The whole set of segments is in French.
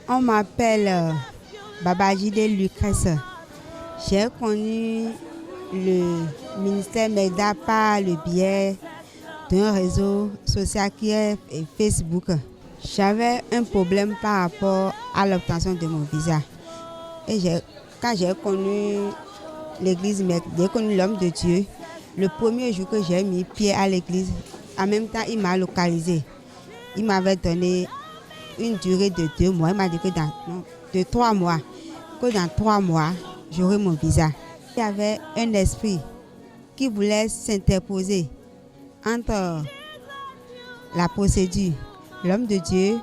On m'appelle Babajide Lucrèce. J'ai connu le ministère MEDA par le biais d'un réseau social qui est Facebook. J'avais un problème par rapport à l'obtention de mon visa. Et quand j'ai connu l'église, j'ai connu l'homme de Dieu, le premier jour que j'ai mis pied à l'église, en même temps, il m'a localisé. Il m'avait donné une durée de 2 mois. Il m'a dit que de 3 mois, que dans 3 mois, j'aurai mon visa. Il y avait un esprit qui voulait s'interposer entre la procédure. L'homme de Dieu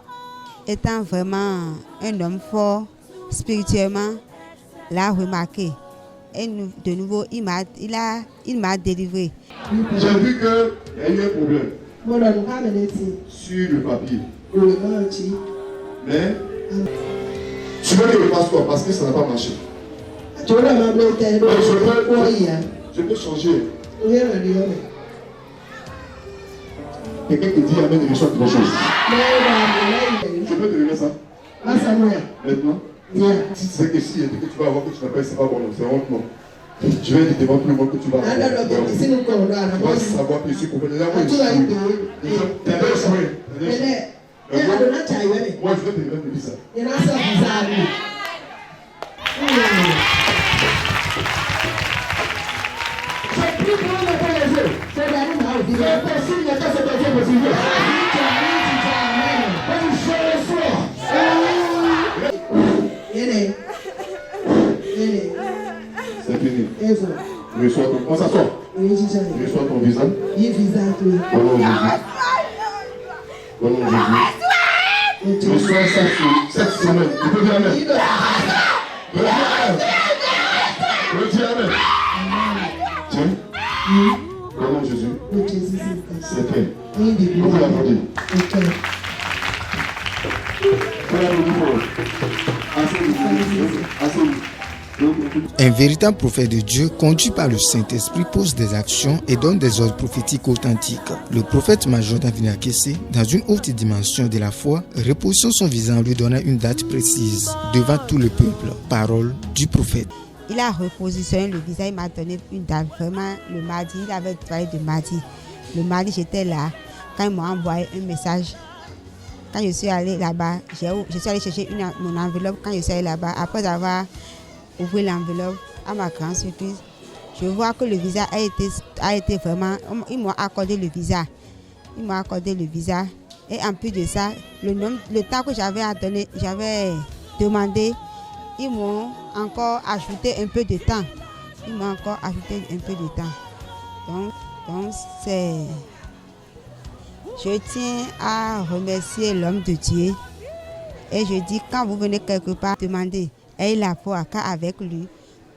étant vraiment un homme fort, spirituellement, l'a remarqué. Et de nouveau, il m'a délivré. J'ai vu qu'il y a eu un problème sur le papier. Mais tu veux que je fasse quoi? Parce que ça n'a pas marché. Je peux changer. Quelqu'un te dit amen et reçoit quelque chose. Je peux te donner ça? Maintenant? Si c'est que si que tu vas avoir que tu n'appelles, c'est pas bon, c'est honte, non. Je vais te demander tout le monde que tu vas avoir. Tu vas savoir que je suis complètement moi, je vais te donner ça. C'est fini. Reçois ton... On s'assoit. Reçois ton visa. Au nom de Jésus. Au nom de Jésus. Reçois ça cette semaine. Tu peux dire amen. Redis amen. Tiens. Au nom de Jésus. C'est fait. On peut l'applaudir. Un véritable prophète de Dieu, conduit par le Saint-Esprit, pose des actions et donne des ordres prophétiques authentiques. Le prophète major David Akesse, dans une haute dimension de la foi, repositionne son visage en lui donnant une date précise devant tout le peuple. Parole du prophète. Il a repositionné le visage, il m'a donné une date, vraiment le mardi, il avait travaillé de mardi. Le mardi, j'étais là, quand il m'a envoyé un message. Quand je suis allé là-bas, je suis allé chercher mon enveloppe. Quand je suis allé là-bas, après avoir ouvert l'enveloppe, à ma grande surprise, je vois que le visa a été vraiment... Ils m'ont accordé le visa. Ils m'ont accordé le visa. Et en plus de ça, le temps que j'avais demandé, ils m'ont encore ajouté un peu de temps. Ils m'ont encore ajouté un peu de temps. Donc c'est... Je tiens à remercier l'homme de Dieu. Et je dis, quand vous venez quelque part, demandez, ayez la foi, car avec lui,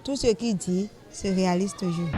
tout ce qu'il dit se réalise toujours.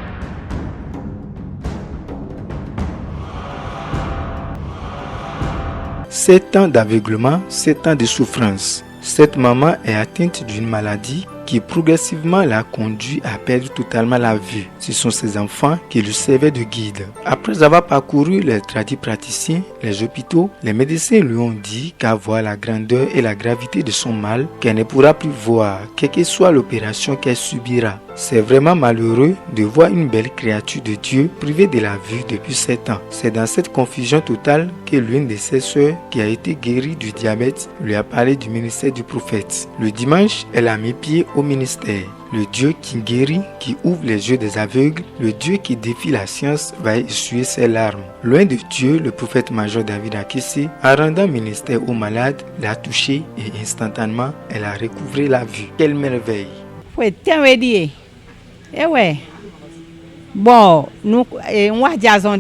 Sept ans d'aveuglement, 7 ans de souffrance. Cette maman est atteinte d'une maladie qui progressivement l'a conduit à perdre totalement la vue. Ce sont ses enfants qui lui servaient de guide. Après avoir parcouru les tradipraticiens, les hôpitaux, les médecins lui ont dit qu'à voir la grandeur et la gravité de son mal, qu'elle ne pourra plus voir, quelle que soit l'opération qu'elle subira. C'est vraiment malheureux de voir une belle créature de Dieu privée de la vue depuis 7 ans. C'est dans cette confusion totale que l'une de ses sœurs, qui a été guérie du diabète, lui a parlé du ministère du prophète. Le dimanche, elle a mis pied au ministère. Le Dieu qui guérit, qui ouvre les yeux des aveugles, le Dieu qui défie la science va essuyer ses larmes. Loin de Dieu, le prophète major David Akesse, en rendant ministère aux malades, l'a touché et instantanément, elle a recouvré la vue. Quelle merveille! Eh ouais. Bon, nous on va jason.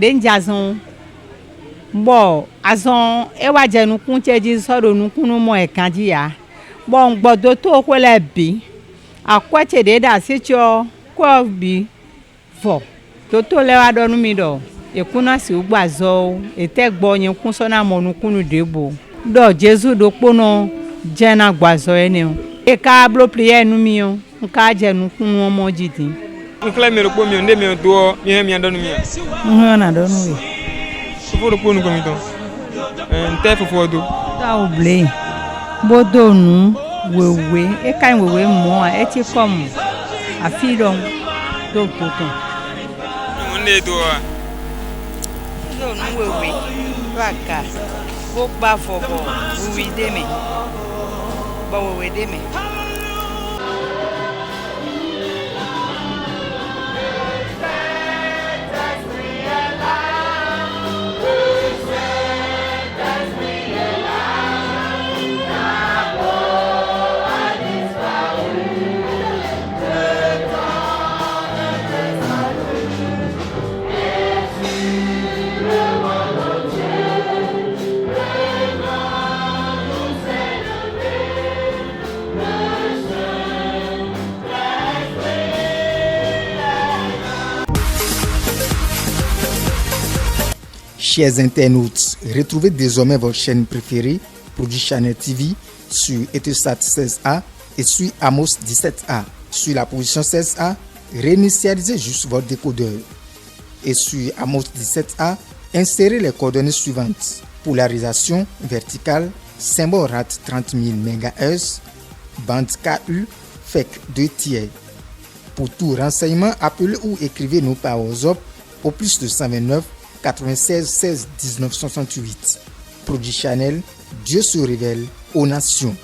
Bon, azon e wa je nous kunche di soro nous kunu mo e kandia. Bon, gbodo to ko le bi. Akwache de da si cho ko bi fo. To le wa do nu mi do. E kuna si ugbazo, e te gbo yin kun so na mo nu kunu debo. Do Jesu do pono je na gbazo ene o. E ka blo plier nu mi o. Nka je nu kunu omo jidin. Nkla mi ro po mi o nde mi o do mi he mi ando nu mi. Na do nu we. Pour le pour nous comme ils ont un tel faut do ta oublié bodo nu wewe e kan wewe mo a e ti kom a fi don to Onde do a. No nu wewe waka bo gba fo bo wewe de me. Bo wewe de me. Chers internautes, retrouvez désormais votre chaîne préférée, Produit Channel TV, sur Eutelsat 16A et sur Amos 17A. Sur la position 16A, réinitialisez juste votre décodeur. Et sur Amos 17A, insérez les coordonnées suivantes. Polarisation verticale, symbole RAT 30 000 MHz, bande KU, FEC 2 tiers. Pour tout renseignement, appelez ou écrivez-nous par WhatsApp au plus de 129 96 16 19 68. Produit Channel, Dieu se révèle aux nations.